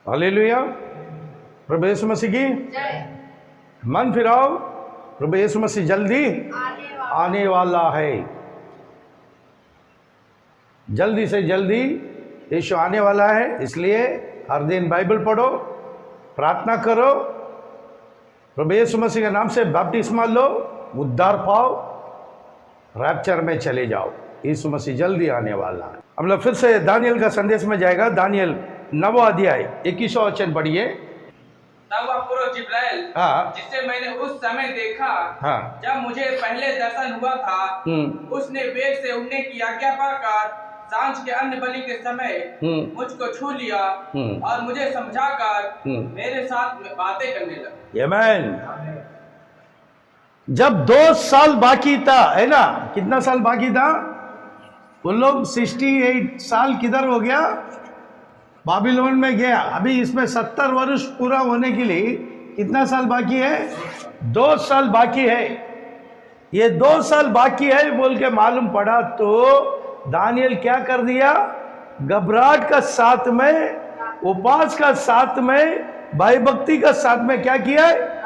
Hallelujah. प्रभु यीशु मसीह की मन फिराओ। प्रभु यीशु मसीह जल्दी आने वाला है। जल्दी से जल्दी यीशु आने वाला है, इसलिए हर दिन बाइबल पढ़ो, प्रार्थना करो, प्रभु यीशु मसीह के नाम से बपतिस्मा लो, उद्धार पाओ, रैप्चर में चले जाओ। यीशु मसीह जल्दी आने वाला है। हम लोग फिर से दानियल का संदेश में जाएगा। दानियल 9वां अध्याय 21वां वचन पढ़िए। तब वह पुरुष जिब्राइल, जिसे मैंने उस समय देखा, जब मुझे पहले दर्शन हुआ था, उसने वेग से उड़ने की आज्ञा पाकर सांझ के अन्न बलि के समय मुझको छू लिया और मुझे समझाकर मेरे साथ में बातें करने लगा। आमीन। जब 2 साल बाकी था, है ना, कितना साल बाकी था? वो लोग 68 साल किधर हो गया? बाबिलोन में गया। अभी इसमें 70 वर्ष पूरा होने के लिए कितना साल बाकी है? 2 साल बाकी है। ये 2 साल बाकी है बोल के मालूम पड़ा तो दानियल क्या कर दिया? घबराहट का साथ में, उपवास का साथ में, भयभक्ति का साथ में क्या किया है?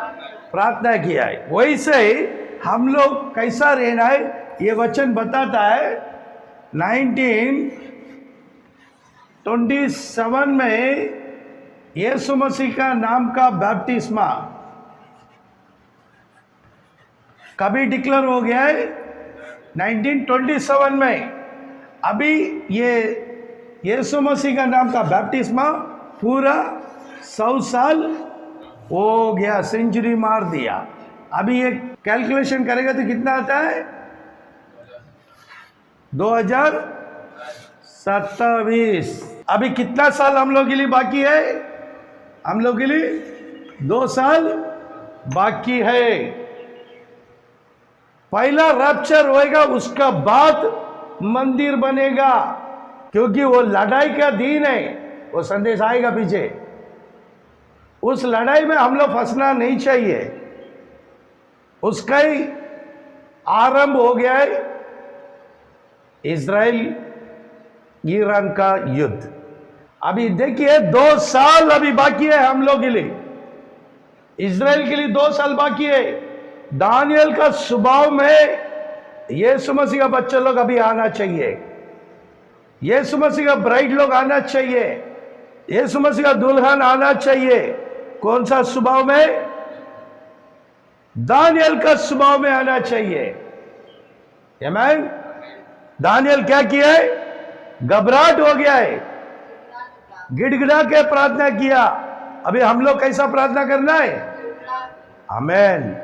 प्रार्थना किया है। वैसे ही हम लोग कैसा रहना है ये वचन बताता है। 1927 में यीशु मसीह का नाम का बपतिस्मा कभी डिक्लेयर हो गया है? 1927 में। अभी ये यीशु मसीह का नाम का बपतिस्मा पूरा 100 साल हो गया, सेंचुरी मार दिया। अभी ये कैलकुलेशन करेगा तो कितना आता है? 2027। अभी कितना साल हम लोग के लिए बाकी है? हम लोग के लिए 2 साल बाकी है। पहला रैप्चर होएगा, उसका बाद मंदिर बनेगा, क्योंकि वो लड़ाई का दिन है। वो संदेश आएगा पीछे। उस लड़ाई में हम लोग फंसना नहीं चाहिए। उसका ही आरंभ हो गया है इजराइल ईरान का युद्ध। अभी देखिए 2 साल अभी बाकी है हम लोग के लिए। इजराइल के लिए 2 साल बाकी है। दानियल का स्वभाव में यीशु मसीह का बच्चा लोग अभी आना चाहिए। यीशु मसीह का ब्राइड लोग आना चाहिए। यीशु मसीह का दुल्हन आना चाहिए। कौन सा स्वभाव में? दानियल का स्वभाव में आना चाहिए। आमीन। दानियल क्या किया है? घबराहट हो गया है, गिड़गिड़ा के प्रार्थना किया। अभी हम लोग कैसा प्रार्थना करना है? आमीन।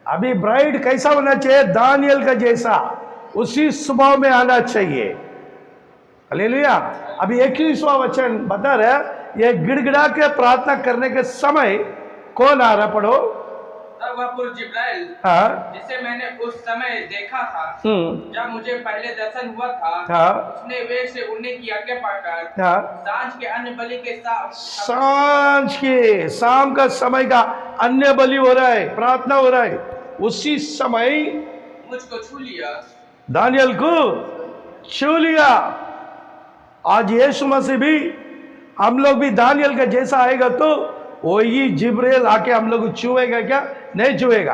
अभी ब्राइड कैसा होना चाहिए? दानियल का जैसा, उसी स्वभाव में आना चाहिए। हालेलुया। अभी 21वां वचन बता रहा है, ये गिड़गिड़ा के प्रार्थना करने के समय कौन आ रहा? पढ़ो। तब वह पुरुष जिब्राइल, जिसे मैंने उस समय देखा था, जब मुझे पहले दर्शन हुआ था, उसने वेग से उड़ने की आज्ञा पाकर सांझ के अन्य बलि के सांझ के शाम का समय का अन्य बलि हो रहा है, प्रार्थना हो रहा है, उसी समय मुझको छू लिया। दानियल को छू लिया। आज यीशु मसीह भी, हम लोग भी दानियल का जैसा आएगा तो वही जिब्राइल आके हम लोग छुएगा क्या? नहीं छुएगा।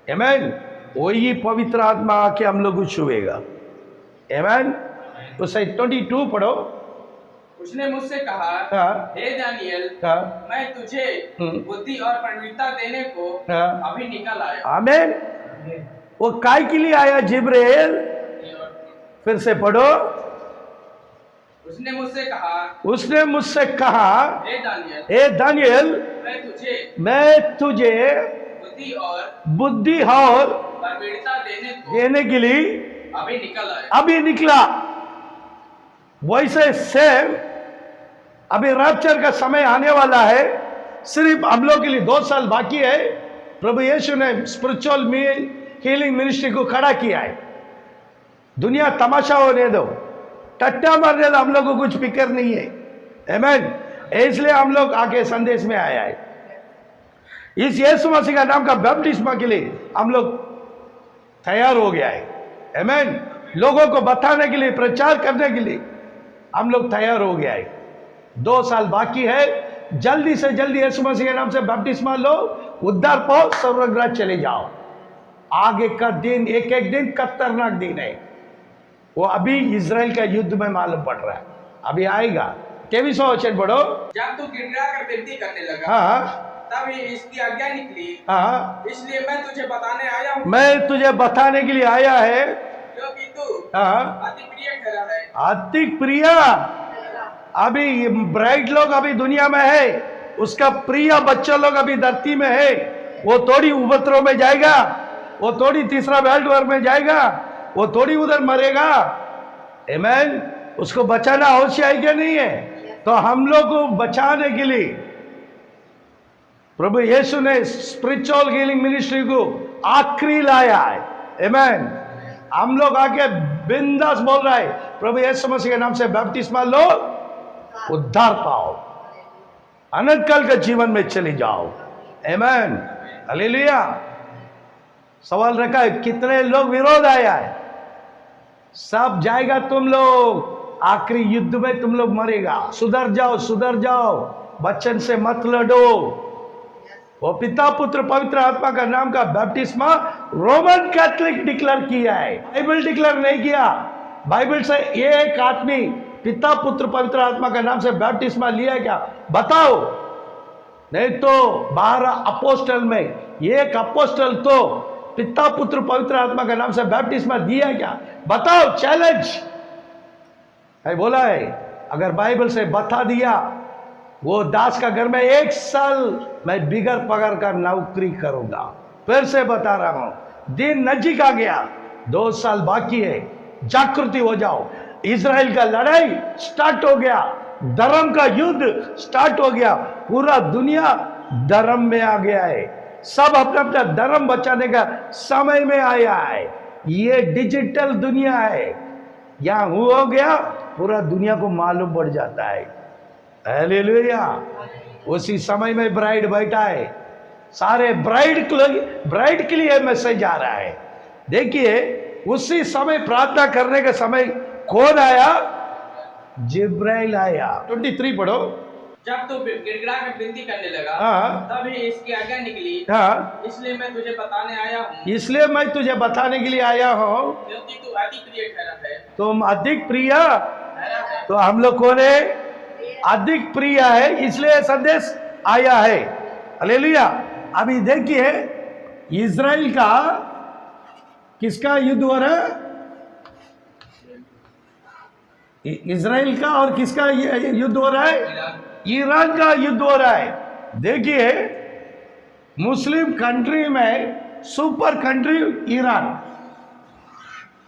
आमीन। वही पवित्र आत्मा आके हम लोग को छुएगा। आमीन। तो सही 22 पढ़ो। उसने मुझसे कहा, हे दानियल, मैं तुझे बुद्धि और प्रवीणता देने को अभी निकल आया। आमीन। वो काय के लिए आया जिब्राइल? फिर से पढ़ो। उसने मुझसे कहा, हे दानियल, मैं तुझे बुद्धि और प्रवीणता देने के लिए अभी निकला। वैसे सेम अभी रैप्चर का समय आने वाला है। सिर्फ हम लोग के लिए 2 साल बाकी है। प्रभु यीशु ने स्पिरिचुअल हीलिंग मिनिस्ट्री को खड़ा किया है। दुनिया तमाशा होने दो, टट्टा मारने दो, हम लोग को कुछ फिक्र नहीं है। आमीन। इसलिए हम लोग आके संदेश में आया है। इस यीशु मसीह का नाम का बपतिस्मा के लिए हम लोग तैयार हो गया है। आमीन। लोगों को बताने के लिए, प्रचार करने के लिए हम लोग तैयार हो गया है। 2 साल बाकी है। जल्दी से जल्दी यीशु मसीह के नाम से बपतिस्मा लो, उद्धार पाओ, स्वर्ग चले जाओ। आगे का दिन एक एक दिन खतरनाक दिन है। वो अभी इजराइल का युद्ध में मालूम पड़ रहा है, अभी आएगा। 23वां वचन पढ़ो। जब तू गिड़गिड़ा कर विनती करने लगा, हाँ तब इसकी आज्ञा निकली, हाँ, इसलिए मैं तुझे बताने आया हूँ, मैं तुझे बताने के लिए आया है, क्योंकि तू हाँ, अति प्रिय ठहरा है। अति प्रिय। अभी ब्राइट लोग अभी दुनिया में है, उसका प्रिय बच्चा लोग अभी धरती में है। वो थोड़ी उपद्रव में जाएगा, वो थोड़ी तीसरा वर्ल्ड वॉर में जाएगा, वो थोड़ी उधर मरेगा। आमीन। उसको बचाना अवश्य है क्या नहीं है? तो हम लोग को बचाने के लिए प्रभु यीशु ने स्पिरिचुअल हीलिंग मिनिस्ट्री को आखिरी लाया है। आमीन। हम लोग आके बिंदास बोल रहा है, प्रभु यीशु मसीह के नाम से बपतिस्मा लो, उद्धार पाओ, अनंत काल के जीवन में चले जाओ। आमीन। हालेलुया। सवाल रखा है, कितने लोग विरोध आया है? सब जाएगा तुम लोग, आखिरी युद्ध में तुम लोग मरेगा। सुधर जाओ, सुधर जाओ, बच्चन से मत लड़ो। वो पिता पुत्र पवित्र आत्मा का नाम का बपतिस्मा रोमन कैथोलिक डिक्लेयर किया है, बाइबल डिक्लेयर नहीं किया। बाइबल से एक आदमी पिता पुत्र पवित्र आत्मा का नाम से बपतिस्मा लिया क्या? बताओ। नहीं तो 12 अपोस्टल में एक अपोस्टल तो पिता पुत्र पवित्र आत्मा का नाम से बपतिस्मा दिया क्या? बताओ, चैलेंज है। बोला है अगर बाइबल से बता दिया, वो दास का घर में 1 साल मैं बिगर पगार का नौकरी करूंगा। फिर से बता रहा हूं, दिन नजदीक आ गया, 2 साल बाकी है। जागृति हो जाओ। इजराइल का लड़ाई स्टार्ट हो गया, धर्म का युद्ध स्टार्ट हो गया। पूरा दुनिया धर्म में आ गया है, सब अपना अपना धर्म बचाने का समय में आया है। ये डिजिटल दुनिया है, यहां हो गया पूरा दुनिया को मालूम पड़ जाता है। हालेलुया। उसी समय में ब्राइड बैठा है, सारे ब्राइड के लिए मैसेज आ रहा है। देखिए उसी समय प्रार्थना करने का समय कौन आया? जिब्राइल आया। 23 पढ़ो। जब तू गिड़गिड़ा कर विनती करने लगा, हाँ, तभी इसकी आज्ञा निकली, हाँ, इसलिए मैं तुझे बताने आया हूँ, इसलिए मैं तुझे बताने के लिए आया हूँ, क्योंकि तू अति प्रिय ठहरा है। तुम अधिक प्रिय। ठहरा है। तो हम लोग कौन है? अधिक प्रिय है, इसलिए संदेश आया है। हालेलुया। अभी देखिए इजराइल का किसका युद्ध हो रहा है? इजराइल का और किसका युद्ध हो रहा है? ईरान का युद्ध हो रहा है। देखिए मुस्लिम कंट्री में super country Iran,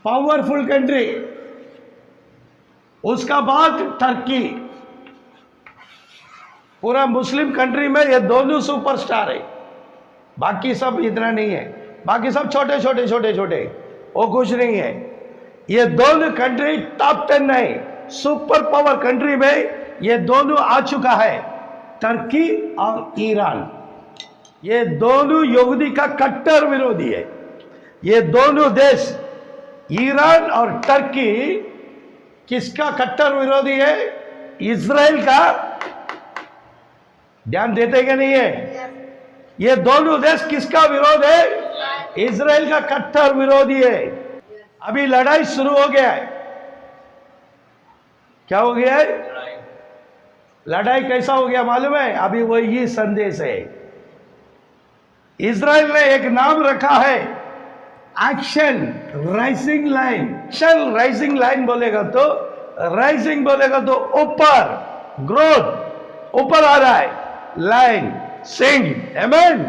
powerful country, उसका बाद टर्की। पूरा मुस्लिम कंट्री में ये दोनों सुपरस्टार है, बाकी सब इतना नहीं है, बाकी सब छोटे छोटे छोटे छोटे, वो कुछ नहीं है। ये दोनों कंट्री टॉप 10 है, सुपर पावर कंट्री में ये दोनों आ चुका है, टर्की और ईरान। ये दोनों यहूदी का कट्टर विरोधी है। ये दोनों देश ईरान और टर्की किसका कट्टर विरोधी है? इजराइल का। ध्यान देते क्या नहीं है? ये दोनों देश किसका विरोध है? इजराइल का कट्टर विरोधी है। अभी लड़ाई शुरू हो गया है। क्या हो गया है? लड़ाई कैसा हो गया मालूम है? अभी वही संदेश है। इजराइल ने एक नाम रखा है, action rising line. Action rising line बोलेगा तो, राइजिंग बोलेगा तो ऊपर, ग्रोथ ऊपर आ रहा है, लाइन सिंह, आमीन,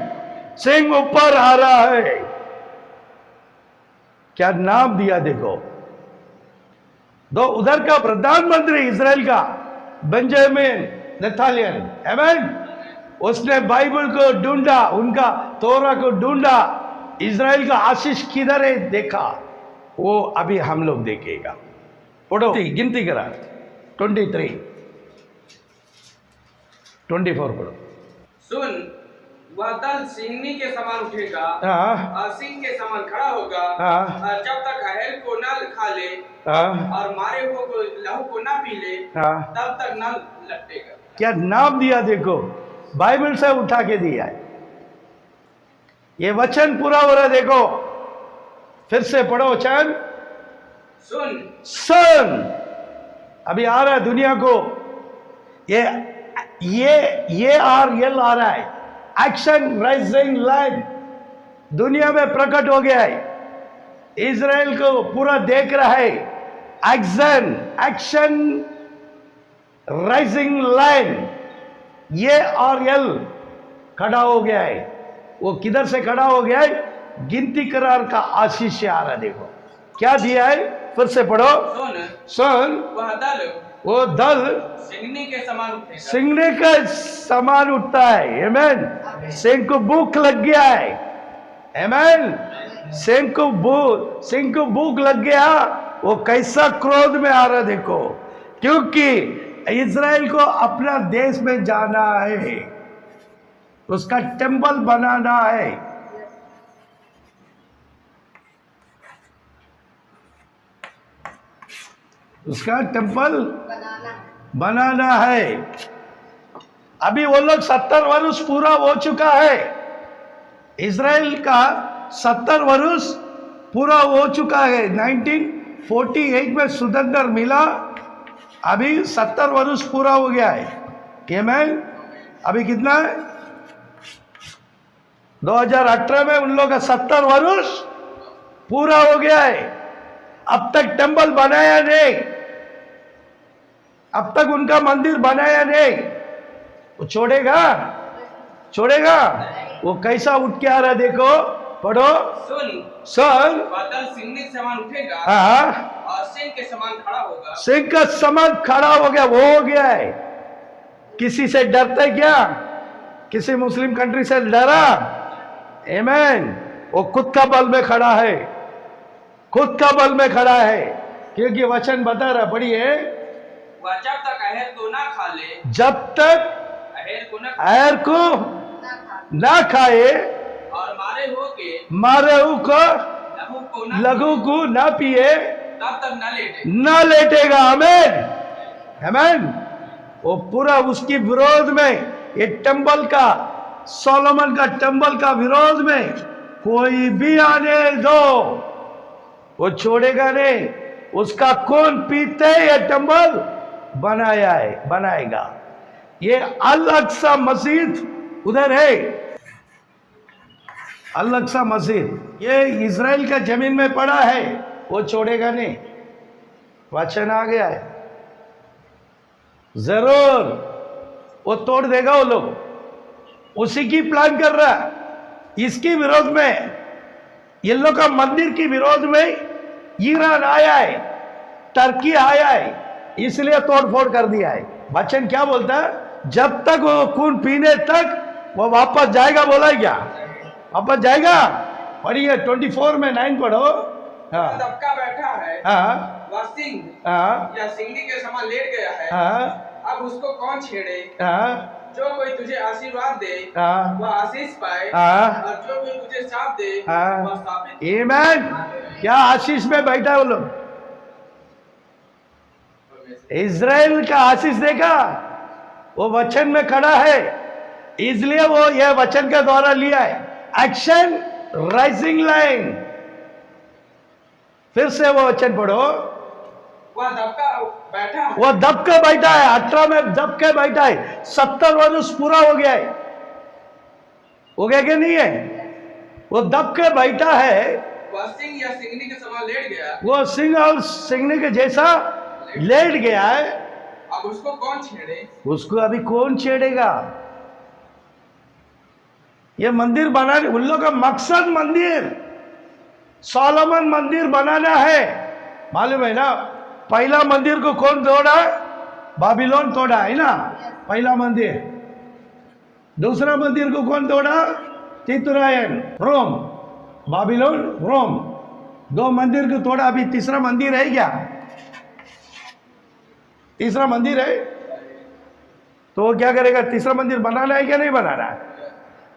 सिंह ऊपर आ रहा है। क्या नाम दिया देखो। दो उधर का प्रधानमंत्री इजराइल का बेंजामिन नेतन्याहू, आमीन, उसने बाइबल को ढूंढा, उनका तोरा को ढूंढा, इजराइल का आशीष किधर है देखा। वो अभी हम लोग देखेगा। पढ़ो, गिनती करा, 23, 24 पढ़ो। सुन, वह दल सिंहनी के समान उठेगा, हाँ, और सिंह के समान खड़ा होगा, हाँ, और जब तक अहेल को न खा ले हाँ, और मारे हुए को लहू को न पी ले, हाँ, तब तक न लटेगा। क्या नाम दिया देखो, बाइबल से उठा के दिया है। ये वचन पूरा हो रहा है, देखो फिर से पढ़ो वचन। सुन सन अभी आ रहा है दुनिया को, ये आर एल आ रहा है, एक्शन राइजिंग लाइन दुनिया में प्रकट हो गया है। इजराइल को पूरा देख रहा है, एक्शन राइजिंग लाइन, ये और एल खड़ा हो गया है। वो किधर से खड़ा हो गया है? गिनती करार का आशीष से आ रहा है। देखो क्या दिया है, फिर से पढ़ो। सुन वो दल सिंहनी के समान उठेगा। सिंगने का समान उठता है। आमेन। सिंह को भूख लग गया है। आमेन। सिंह को भूख लग गया, वो कैसा क्रोध में आ रहा देखो, क्योंकि इजराइल को अपना देश में जाना है, उसका टेंपल बनाना है। उसका टेंपल बनाना है। अभी वो लोग 70 वर्ष पूरा हो चुका है, इजराइल का 70 वर्ष पूरा हो चुका है। 1948 में स्वतंत्र मिला, अभी 70 वर्ष पूरा हो गया है। आमीन। अभी कितना है? 2018 में उन लोगों का 70 वर्ष पूरा हो गया है। अब तक टेंपल बनाया नहीं, अब तक उनका मंदिर बनाया नहीं। वो छोड़ेगा? वो कैसा उठ के आ रहा है देखो, पढ़ो। सुन बादल सिंहनी के समान उठेगा, हाँ, और सिंह के समान खड़ा होगा। सिंह का समान खड़ा हो गया, वो हो गया है। किसी से डरता है क्या? किसी मुस्लिम कंट्री से डरा? आमीन। वो खुद का बल में खड़ा है, खुद का बल में खड़ा है, क्योंकि वचन बता रहा, पढ़िए। वह जब तक अहेर को ना खा ले, जब तक अहेर को ना खाए, और मारे को लघु को ना पिए, तब तक ना लेटेगा। आमीन। वो पूरा उसकी विरोध में, ये टेंपल का, सोलोमन का टेंपल का विरोध में कोई भी आने दो, वो छोड़ेगा नहीं। उसका खून पीते ये टेंपल बनाएगा। ये अल अक्सा मस्जिद उधर है, अल अक्सा मस्जिद, ये इजराइल का जमीन में पड़ा है, वो छोड़ेगा नहीं। वचन आ गया है, जरूर वो तोड़ देगा। वो लोग उसी की प्लान कर रहा है, इसके विरोध में, ये लोग का मंदिर के विरोध में ईरान आया है, टर्की आया है, इसलिए तोड़फोड़ कर दिया है। वचन क्या बोलता है? जब तक वो खून पीने तक वो वापस जाएगा। बोला है क्या? वापस जाएगा। पढ़िए 24 में 9 पढ़ो। हाँ, दबका बैठा है, हाँ, वह सिंह हाँ, या सिंहनी के समान लेट गया है। हाँ, अब उसको कौन छेड़े? हाँ, जो कोई तुझे आशीर्वाद दे, हाँ, वह आशीष पाए, हाँ, और जो कोई तुझे शाप दे, हाँ। वह शापित। आमीन। क्या आशीष में बैठा है वो लोग? इजराइल का आशीष देखा, वो वचन में खड़ा है, इसलिए वो यह वचन के द्वारा लिया है, एक्शन राइजिंग लाइन। फिर से वो वचन पढ़ो। वह दबका बैठा है, वो दब के बैठा है, 18 में दब के बैठा है, 70 वर्ष पूरा हो गया है। हो गया कि नहीं है? वो दब के बैठा है, वह सिंह या सिंहनी के समान लेट गया। वो सिंह और सिंहनी के जैसा लेट गया है। अब उसको कौन छेड़े? उसको अभी कौन छेड़ेगा? ये मंदिर बनाने, उन लोगों का मकसद मंदिर, सोलोमन मंदिर बनाना है। मालूम है ना? पहला मंदिर को कौन तोड़ा? बाबिलोन तोड़ा है ना, पहला मंदिर। दूसरा मंदिर को कौन तोड़ा? तितुरायन, रोम। बाबिलोन, रोम, 2 मंदिर को तोड़ा। अभी तीसरा मंदिर है क्या? तीसरा मंदिर है तो वो क्या करेगा? तीसरा मंदिर बनाना है क्या नहीं बनाना है?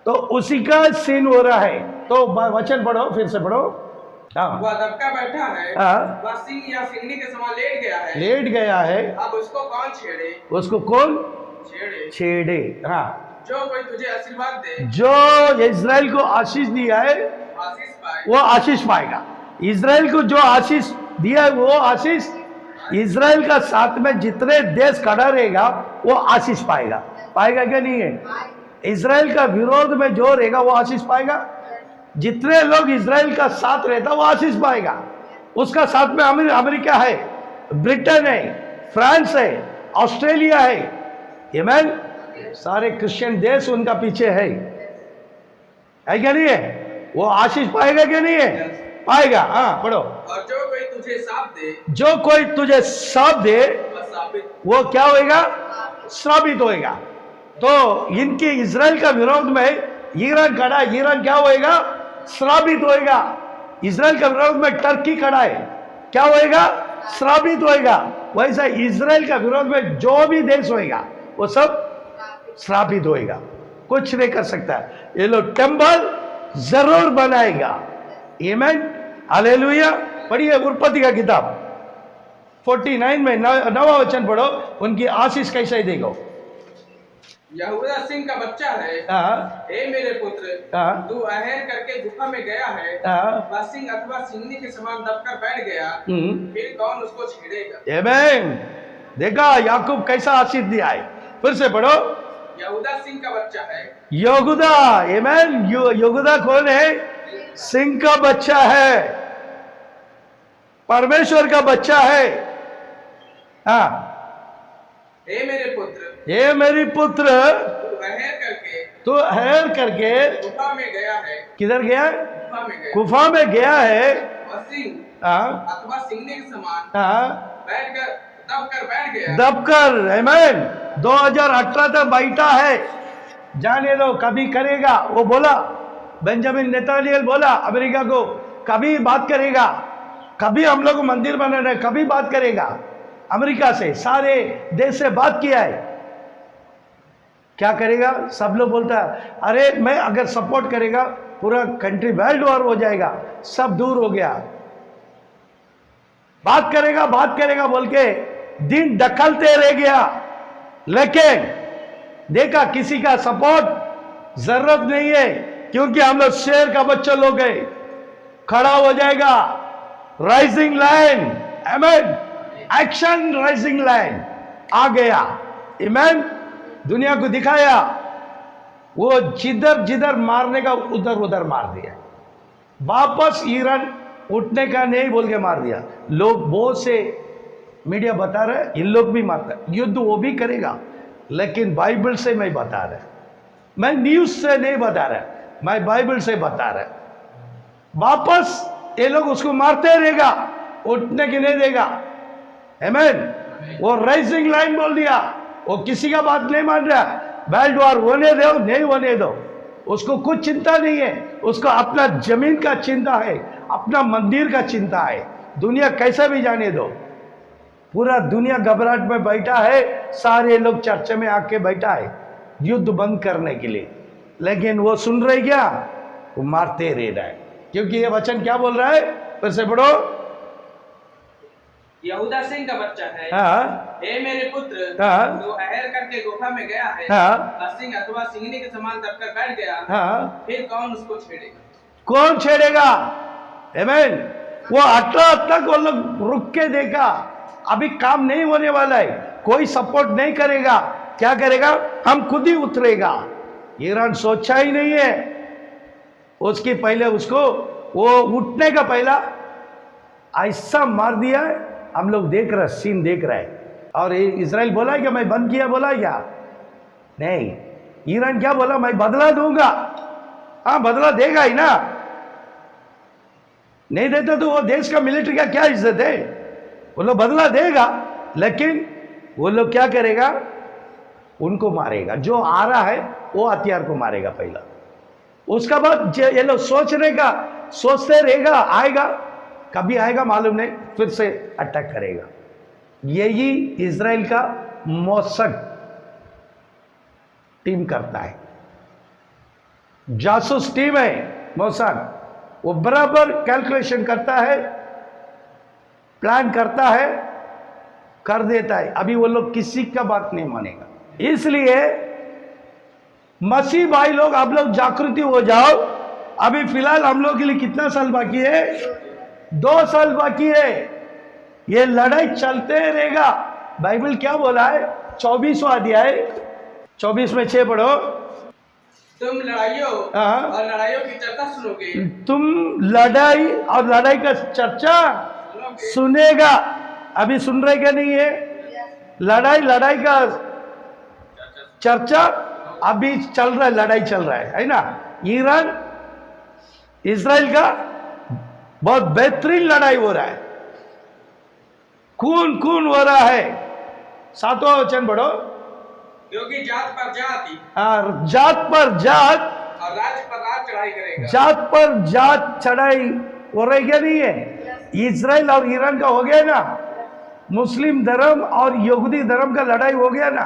तो उसी का सीन हो रहा है। तो वचन पढ़ो, फिर से पढ़ो। हाँ, वह दबका बैठा है, हाँ, वह सिंह या सिंहनी के समान लेट गया है। लेट गया है, अब उसको कौन छेड़े? उसको कौन छेड़े। हाँ, जो कोई तुझे आशीर्वाद दे जो इज़राइल को आशीष दिया है आशीष पाए। वो आशीष पाएगा। इज़राइल को जो आशीष दिया है वो आशीष, इज़राइल का साथ में जितने देश खड़ा रहेगा वो आशीष पाएगा। पाएगा क्या नहीं है? इज़राइल का विरोध में जो रहेगा वो आशीष पाएगा। जितने लोग इज़राइल का साथ रहता वो आशीष पाएगा। उसका साथ में अमेरिका है, ब्रिटेन है, फ्रांस है, ऑस्ट्रेलिया है, यमन, सारे क्रिश्चियन देश उनका पीछे है क्या नहीं है? वो आशीष पाएगा क्या नहीं है? पाएगा। हाँ, पढ़ो। और जो कोई तुझे साथ दे, जो कोई तुझे साथ दे वह साबित वो क्या होएगा? श्रापित होएगा। तो इनके इज़राइल का विरोध में ईरान खड़ा, ईरान क्या होएगा? श्रापित होएगा। इज़राइल का विरोध में टर्की खड़ा है, क्या होएगा? श्रापित होएगा। वैसा इज़राइल का विरोध में जो भी देश होएगा वो सब श्रापित होएगा, कुछ नहीं कर सकता। ये लोग टेम्पल जरूर बनाएगा। आमीन, हालेलुया। पढ़िए उत्पत्ति का किताब 49 में 9वां वचन पढ़ो, उनकी आशीष कैसे देखो। यहूदा सिंह का बच्चा है, हाँ, हे मेरे पुत्र, हाँ, तू अहर करके गुफा में गया है, हाँ, वह सिंह अथवा सिंगनी के समान दबकर बैठ गया, फिर कौन उसको छेड़ेगा। आमीन। देखा याकूब कैसा आशीष दिया है। फिर से पढ़ो। यहूदा सिंह का बच्चा है, यहूदा। आमीन। यहूदा कौन है? सिंह का बच्चा है, परमेश्वर का बच्चा है। हाँ, हे मेरे पुत्र, ये मेरी पुत्र, तू अहर करके गुफा में गया है। किधर गया? गुफा में गया। गुफा में गया है। वह सिंह हाँ, अथवा सिंगनी के समान हाँ, दबकर बैठ गया। दबकर। आमीन। 2018 तक बैठा है, जाने दो, कभी करेगा। वो बोला, बेंजामिन नेतन्याहू बोला अमेरिका को, कभी बात करेगा, कभी हम लोग मंदिर बनाना, कभी बात करेगा। अमेरिका से, सारे देश से बात किया है, क्या करेगा? सब लोग बोलता है अरे मैं अगर सपोर्ट करेगा पूरा कंट्री वर्ल्ड वॉर हो जाएगा, सब दूर हो गया। बात करेगा बोल के दिन ढकलते रह गया, लेकिन देखा किसी का सपोर्ट जरूरत नहीं है, क्योंकि हम लोग शेर का बच्चा लोग गए, खड़ा हो जाएगा। राइजिंग लाइन, आमीन, एक्शन राइजिंग लाइन आ गया। आमीन। दुनिया को दिखाया, वो जिधर जिधर मारने का उधर उधर मार दिया। वापस ईरान उठने का नहीं बोल के मार दिया। लोग बहुत से मीडिया बता रहे इन लोग भी मारता है, युद्ध वो भी करेगा, लेकिन बाइबल से मैं बता रहा, मैं न्यूज से नहीं बता रहा, मैं बाइबल से बता रहा। वापस ये लोग उसको मारते रहेगा, उठने की नहीं देगा। आमीन। वो राइजिंग लाइन बोल दिया, वो किसी का बात नहीं मान रहा। वर्ल्ड वॉर होने दो, नहीं होने दो, उसको कुछ चिंता नहीं है। उसको अपना जमीन का चिंता है, अपना मंदिर का चिंता है। दुनिया कैसा भी जाने दो, पूरा दुनिया घबराहट में बैठा है, सारे लोग चर्च में आके बैठा है युद्ध बंद करने के लिए, लेकिन वो सुन रहे क्या? वो मारते रह रहा है, क्योंकि ये वचन क्या बोल रहा है? फिर से पढ़ो। यहूदा सिंह का बच्चा है, हाँ, हे मेरे पुत्र, हाँ, तू अहर करके गुफा में गया है, हाँ, सिंह अथवा सिंगनी के समान दबकर बैठ गया, हाँ, फिर कौन उसको छेड़ेगा। कौन छेड़ेगा? आमीन। वो 18 तक वो लोग रुक के देखा, अभी काम नहीं होने वाला है, कोई सपोर्ट नहीं करेगा। क्या करेगा? हम खुद ही उतरेगा। ईरान सोचा ही नहीं है, उसकी पहले उसको वो उठने का पहला ऐसा मार दिया है। हम लोग देख रहे, सीन देख रहे हैं। और इजराइल बोला क्या मैं बंद किया? बोला क्या? नहीं। ईरान क्या बोला? मैं बदला दूंगा। हाँ, बदला देगा ही ना, नहीं देता तो वो देश का मिलिट्री का क्या इज्जत है? वो लोग बदला देगा, लेकिन वो लोग क्या करेगा? उनको मारेगा, जो आ रहा है वो हथियार को मारेगा पहला। उसका बाद ये लोग सोचते रहेगा, आएगा, कभी आएगा मालूम नहीं, फिर से अटैक करेगा। यही इजराइल का मौसम टीम करता है, जासूस टीम है मौसम। वो बराबर कैलकुलेशन करता है, प्लान करता है, कर देता है। अभी वो लोग किसी का बात नहीं मानेगा, इसलिए मसीह भाई लोग, आप लोग जागृति हो जाओ। अभी फिलहाल हम लोग के लिए कितना साल बाकी है? 2 साल बाकी है। ये लड़ाई चलते रहेगा। बाइबल क्या बोला है? 24वां अध्याय 24 में 6 पढ़ो। तुम लड़ाइयों हाँ। और लड़ाइयों की चर्चा सुनोगे। तुम लड़ाई और लड़ाई का चर्चा सुनेगा। अभी सुन रहे क्या नहीं है? लड़ाई का चर्चा अभी चल रहा है, लड़ाई चल रहा है ना? ईरान इजराइल का बहुत बेहतरीन लड़ाई हो रहा है, खून हो रहा है। 7वां वचन पढ़ो। क्योंकि जात पर जाति और जात पर जात और राज्य पर राज्य चढ़ाई करेगा। जात पर जात चढ़ाई हो रही क्या नहीं है? इजराइल और ईरान का हो गया ना? मुस्लिम धर्म और यहूदी धर्म का लड़ाई हो गया ना?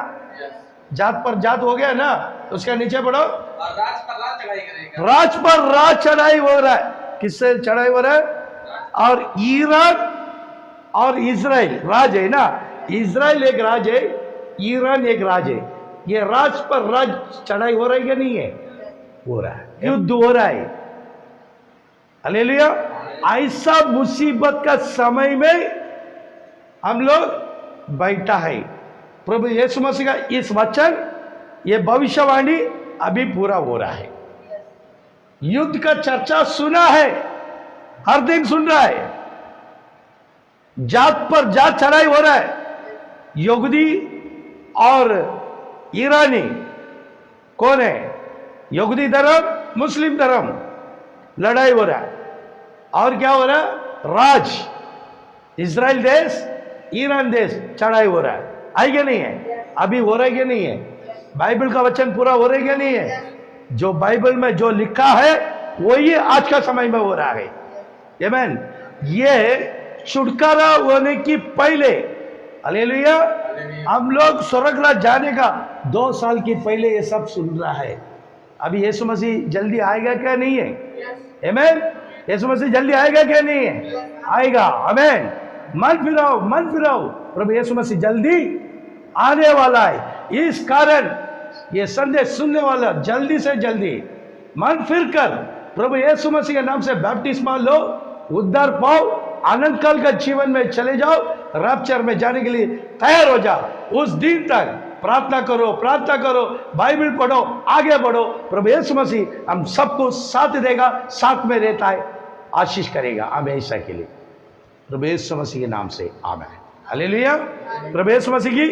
जात पर जात हो गया ना? तो उसका नीचे पढ़ो। और राज पर राज चढ़ाई करेगा। राज पर राज चढ़ाई हो रहा है। किससे चढ़ाई हो रहा है? और ईरान और इजराइल राज है ना? इजराइल एक राज है, ईरान एक राज है। ये राज पर राज चढ़ाई हो रही है नहीं है? हो रहा है, युद्ध हो रहा है। हालेलुया। ऐसा मुसीबत का समय में हम लोग बैठा है। प्रभु यीशु मसीह का इस वचन, ये भविष्यवाणी अभी पूरा हो रहा है। युद्ध का चर्चा सुना है, हर दिन सुन रहा है। जात पर जात चढ़ाई हो रहा है। यहूदी और ईरानी कौन है? यहूदी धर्म, मुस्लिम धर्म, लड़ाई हो रहा है। और क्या हो रहा है? राज, इजराइल देश, ईरान देश चढ़ाई हो रहा है। आई क्या नहीं है? अभी हो रहा है क्या नहीं है? बाइबल का वचन पूरा हो रहा है क्या नहीं है? जो बाइबल में जो लिखा है वही आज का समय में हो रहा है। आमीन। ये छुटकारा होने की पहले, हालेलुया, हम लोग स्वर्ग राज जाने का 2 साल की पहले ये सब सुन रहा है। अभी यीशु मसीह जल्दी आएगा क्या नहीं है? आमीन। यीशु मसीह जल्दी आएगा क्या नहीं है? आएगा। आमीन। मन फिराओ, प्रभु यीशु मसीह जल्दी आने वाला है। इस कारण ये संदेश सुनने वाला जल्दी से जल्दी मन फिर कर प्रभु यीशु मसीह के नाम से बपतिस्मा लो, उद्धार पाओ, आनंद काल का जीवन में चले जाओ, रैप्चर में जाने के लिए तैयार हो जाओ। उस दिन तक प्रार्थना करो, बाइबल पढ़ो, आगे बढ़ो। प्रभु यीशु मसीह हम सबको साथ देगा, साथ में रहता है, आशीष करेगा हमेशा के लिए। प्रभु यीशु मसीह के नाम से आमीन। हालेलुया। प्रभु यीशु मसीह की